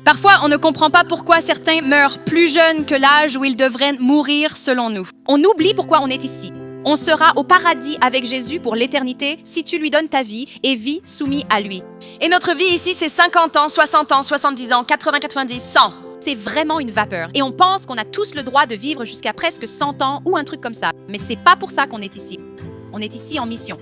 Parfois, on ne comprend pas pourquoi certains meurent plus jeunes que l'âge où ils devraient mourir selon nous. On oublie pourquoi on est ici. On sera au paradis avec Jésus pour l'éternité si tu lui donnes ta vie et vis soumis à lui. Et notre vie ici, c'est 50 ans, 60 ans, 70 ans, 80, 90, 100. C'est vraiment une vapeur. Et on pense qu'on a tous le droit de vivre jusqu'à presque 100 ans ou un truc comme ça. Mais c'est pas pour ça qu'on est ici. On est ici en mission.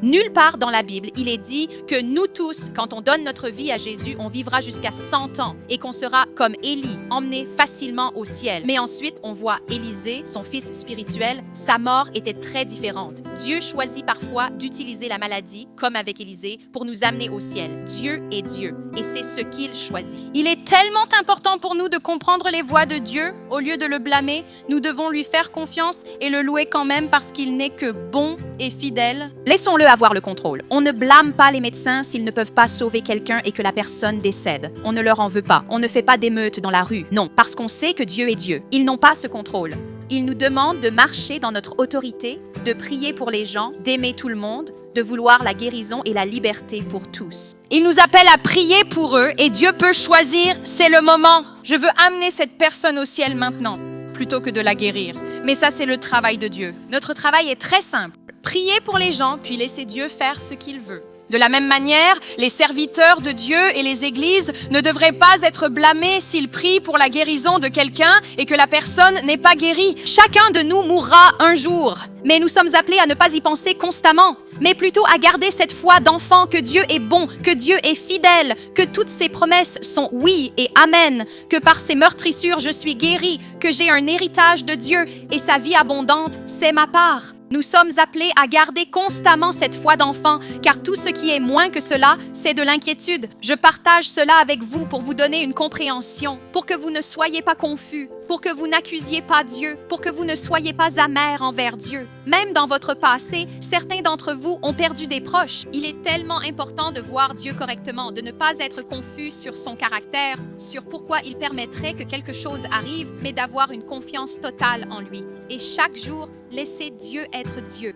Nulle part dans la Bible, il est dit que nous tous, quand on donne notre vie à Jésus, on vivra jusqu'à 100 ans et qu'on sera comme Élie, emmené facilement au ciel. Mais ensuite, on voit Élisée, son fils spirituel, sa mort était très différente. Dieu choisit parfois d'utiliser la maladie, comme avec Élisée, pour nous amener au ciel. Dieu est Dieu et c'est ce qu'il choisit. Il est tellement important pour nous de comprendre les voies de Dieu. Au lieu de le blâmer, nous devons lui faire confiance et le louer quand même parce qu'il n'est que bon et fidèle. Laissons-le avoir le contrôle. On ne blâme pas les médecins s'ils ne peuvent pas sauver quelqu'un et que la personne décède. On ne leur en veut pas. On ne fait pas d'émeute dans la rue. Non, parce qu'on sait que Dieu est Dieu. Ils n'ont pas ce contrôle. Il nous demande de marcher dans notre autorité, de prier pour les gens, d'aimer tout le monde, de vouloir la guérison et la liberté pour tous. Il nous appelle à prier pour eux et Dieu peut choisir, c'est le moment. Je veux amener cette personne au ciel maintenant, plutôt que de la guérir. Mais ça, c'est le travail de Dieu. Notre travail est très simple. Prier pour les gens, puis laisser Dieu faire ce qu'il veut. De la même manière, les serviteurs de Dieu et les églises ne devraient pas être blâmés s'ils prient pour la guérison de quelqu'un et que la personne n'est pas guérie. Chacun de nous mourra un jour, mais nous sommes appelés à ne pas y penser constamment, mais plutôt à garder cette foi d'enfant que Dieu est bon, que Dieu est fidèle, que toutes ses promesses sont oui et amen, que par ses meurtrissures je suis guéri, que j'ai un héritage de Dieu et sa vie abondante, c'est ma part. Nous sommes appelés à garder constamment cette foi d'enfant, car tout ce qui est moins que cela, c'est de l'inquiétude. Je partage cela avec vous pour vous donner une compréhension, pour que vous ne soyez pas confus, pour que vous n'accusiez pas Dieu, pour que vous ne soyez pas amers envers Dieu. Même dans votre passé, certains d'entre vous ont perdu des proches. Il est tellement important de voir Dieu correctement, de ne pas être confus sur son caractère, sur pourquoi il permettrait que quelque chose arrive, mais d'avoir une confiance totale en lui. Et chaque jour, laissez Dieu être Dieu.